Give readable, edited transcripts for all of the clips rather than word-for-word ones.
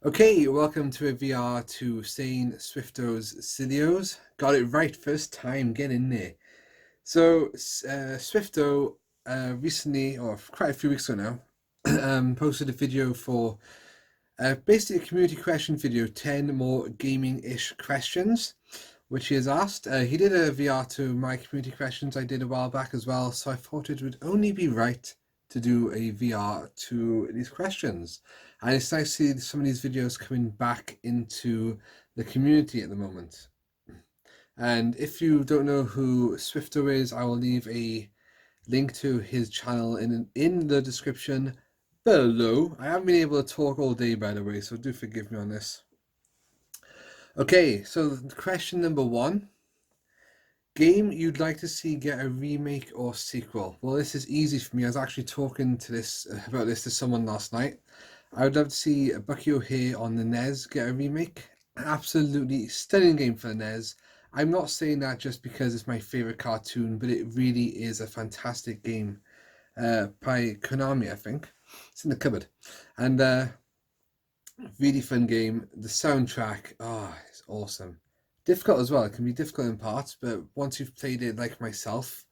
Okay, welcome to a VR to Sane Swifto's Cilios. Got it right first time, get in there. So, Swifto recently, or quite a few weeks ago now, posted a video for basically a community question video, 10 more gaming-ish questions, which he has asked. He did a VR to my community questions I did a while back as well, so I thought it would only be right to do a VR to these questions. And it's nice to see some of these videos coming back into the community at the moment. And if you don't know who Swifto is, I will leave a link to his channel in the description below. I haven't been able to talk all day, by the way, so do forgive me on this. Okay, so question number one. Game you'd like to see get a remake or sequel? Well, this is easy for me. I was actually talking to this about this to someone last night. I would love to see Bucky O'Hare on the NES get a remake. Absolutely stunning game for the NES. I'm not saying that just because it's my favorite cartoon, but it really is a fantastic game by Konami, I think. It's in the cupboard. And really fun game. The soundtrack, it's awesome. Difficult as well. It can be difficult in parts, but once you've played it like myself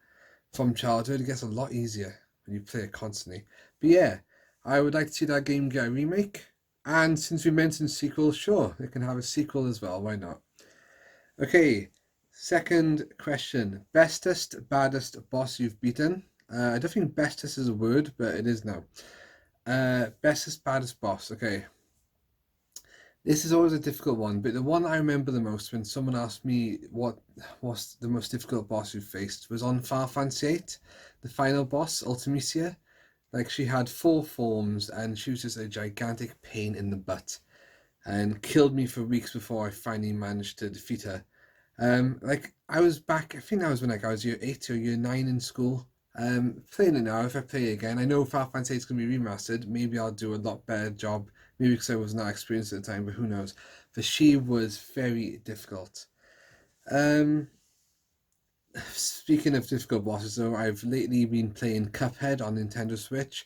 from childhood, it gets a lot easier when you play it constantly. But yeah, I would like to see that game get a remake. And since we mentioned sequels, sure, it can have a sequel as well. Why not? Okay, second question. Bestest, baddest boss you've beaten? I don't think bestest is a word, but it is now. Bestest, baddest boss. Okay. This is always a difficult one, but the one I remember the most when someone asked me what was the most difficult boss you faced was on Final Fantasy VIII, the final boss, Ultimecia. Like she had four forms and she was just a gigantic pain in the butt and killed me for weeks before I finally managed to defeat her. Like I was back, I think that was when like I was year 8 or year 9 in school. Playing it now, if I play it again, I know Final Fantasy is going to be remastered. Maybe I'll do a lot better job. Maybe because I was not experienced at the time, but who knows? But she was very difficult. Um, Speaking of difficult bosses, though, I've lately been playing Cuphead on Nintendo Switch.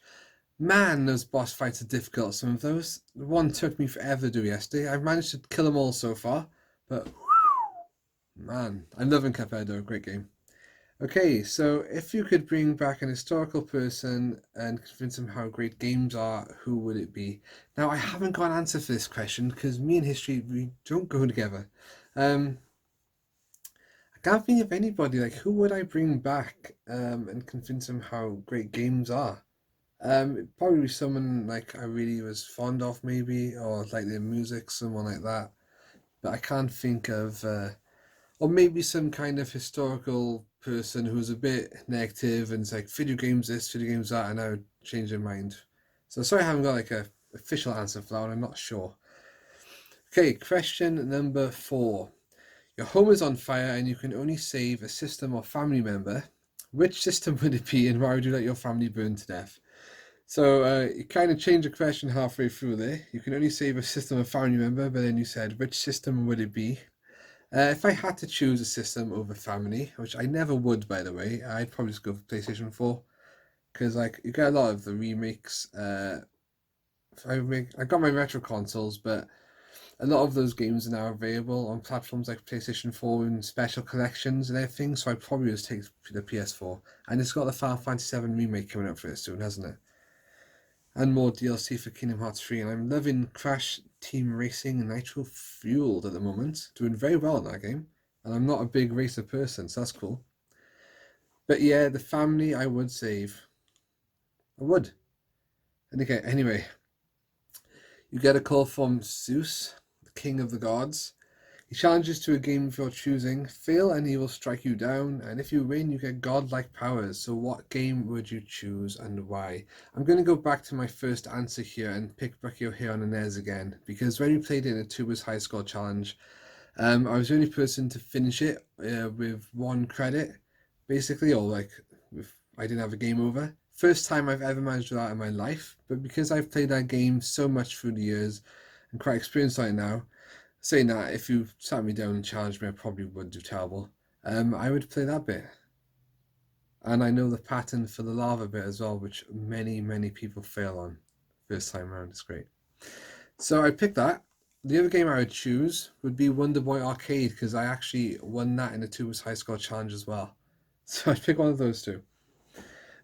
Man, those boss fights are difficult. Some of those. One took me forever to do yesterday. I've managed to kill them all so far, but man, I'm loving Cuphead though. Great game. Okay, so if you could bring back an historical person and convince them how great games are, who would it be? Now, I haven't got an answer for this question because me and history, we don't go together. Um, I can't think of anybody. Like, who would I bring back and convince them how great games are? It'd probably be someone like I really was fond of, maybe, or like their music, someone like that. But I can't think of or maybe some kind of historical person who's a bit negative and it's like video games this, video games that, and I would change their mind. So sorry I haven't got like a official answer for that one. I'm not sure. Okay, question number four. Your home is on fire and you can only save a system or family member. Which system would it be, and why would you let your family burn to death? So you kind of changed the question halfway through there. You can only save a system or family member, but then you said which system would it be? If I had to choose a system over family, which I never would, by the way, I'd probably just go for PlayStation 4 because like you get a lot of the remakes. I got my retro consoles, but a lot of those games are now available on platforms like PlayStation 4 and special collections and everything. So I'd probably just take the PS4, and it's got the Final Fantasy 7 remake coming up for it soon, hasn't it? And more DLC for Kingdom Hearts 3. And I'm loving Crash Team Racing and Nitro Fueled at the moment. Doing very well in that game. And I'm not a big racer person, so that's cool. But yeah, the family I would save. I would. And okay, anyway, you get a call from Zeus, the king of the gods. He challenges to a game of your choosing. Fail and he will strike you down, and if you win, you get godlike powers. So what game would you choose and why? I'm going to go back to my first answer here and pick Bucky O'Hare on the NES again, because when we played it in a Tubers High Score Challenge, I was the only person to finish it with one credit, basically, or like if I didn't have a game over. First time I've ever managed that in my life, but because I've played that game so much through the years and quite experienced on it now, saying that, if you sat me down and challenged me, I probably would do terrible. I would play that bit. And I know the pattern for the lava bit as well, which many, many people fail on first time around. It's great. So I picked that. The other game I would choose would be Wonder Boy Arcade because I actually won that in the Tubers High Score Challenge as well. So I'd pick one of those two.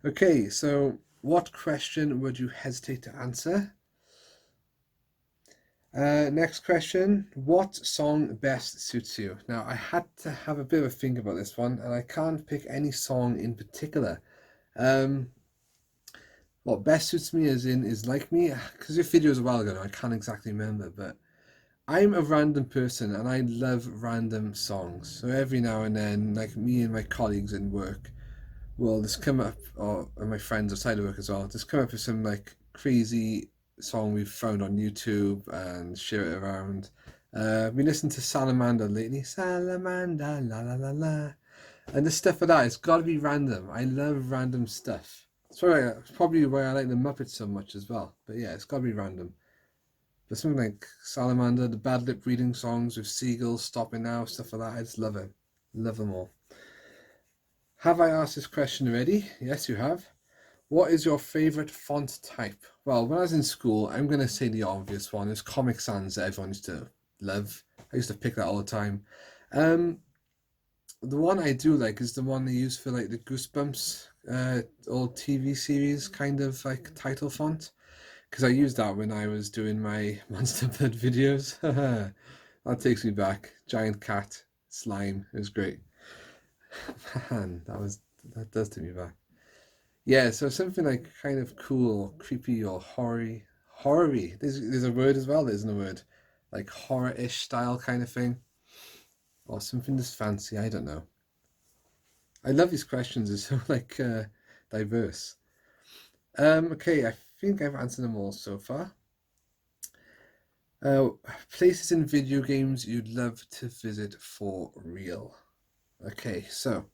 Okay, so what question would you hesitate to answer? Next question. What song best suits you? Now, I had to have a bit of a think about this one, and I can't pick any song in particular. Um, what best suits me is Like Me, because your video was a while ago now, I can't exactly remember, but I'm a random person and I love random songs. So every now and then, like me and my colleagues in work will just come up, or and my friends outside of work as well, just come up with some like crazy song we've found on YouTube and share it around. We listened to Salamander lately. Salamander, la la la la. And the stuff like that, it's got to be random. I love random stuff. It's probably why I like the Muppets so much as well. But yeah, it's got to be random. But something like Salamander, the bad lip reading songs with seagulls stopping now, stuff like that, I just love it. Love them all. Have I asked this question already? Yes, you have. What is your favorite font type? Well, when I was in school, I'm going to say the obvious one. It's Comic Sans that everyone used to love. I used to pick that all the time. Um, the one I do like is the one they use for like the Goosebumps old TV series kind of like title font. Because I used that when I was doing my Monster Blood videos. That takes me back. Giant cat, slime. It was great. Man, that does take me back. Yeah, so something like kind of cool, or creepy, or horror horror-y. There's a word as well. There isn't a word, like horror-ish style kind of thing, or something just fancy. I don't know. I love these questions. They're so like diverse. Okay, I think I've answered them all so far. Uh, Places in video games you'd love to visit for real. Okay, so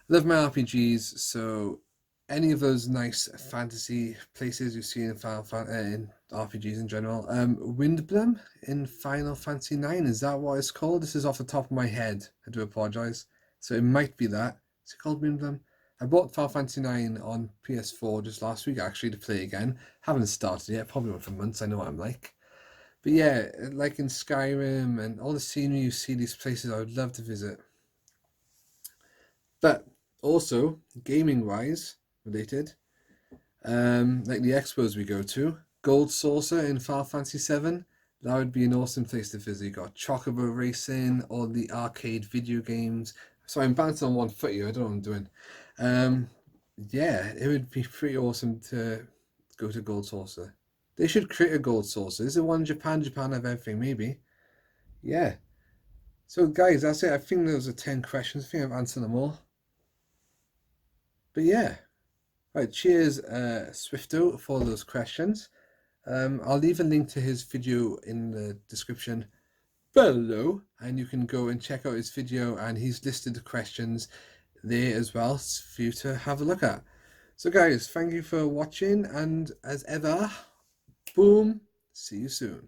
love my RPGs, so any of those nice fantasy places you see in in RPGs in general. Windblum in Final Fantasy 9, is that what it's called? This is off the top of my head. I do apologize. So it might be that. Is it called Windblum? I bought Final Fantasy 9 on PS4 just last week actually to play again. Haven't started yet, probably went for months, I know what I'm like. But yeah, like in Skyrim and all the scenery you see these places I would love to visit. But also, gaming wise, related, like the expos we go to, Gold Saucer in Final Fantasy 7, that would be an awesome place to visit. You got Chocobo Racing, all the arcade video games. So I'm bouncing on one foot here, I don't know what I'm doing. Um, yeah, it would be pretty awesome to go to Gold Saucer. They should create a Gold Saucer. Is it one in Japan? Japan have everything, maybe. Yeah. So guys, that's it. I think those are 10 questions. I think I've answered them all. But yeah. Right, cheers, Swifto, for those questions. I'll leave a link to his video in the description below, and you can go and check out his video, and he's listed the questions there as well for you to have a look at. So guys, thank you for watching, and as ever, boom, see you soon.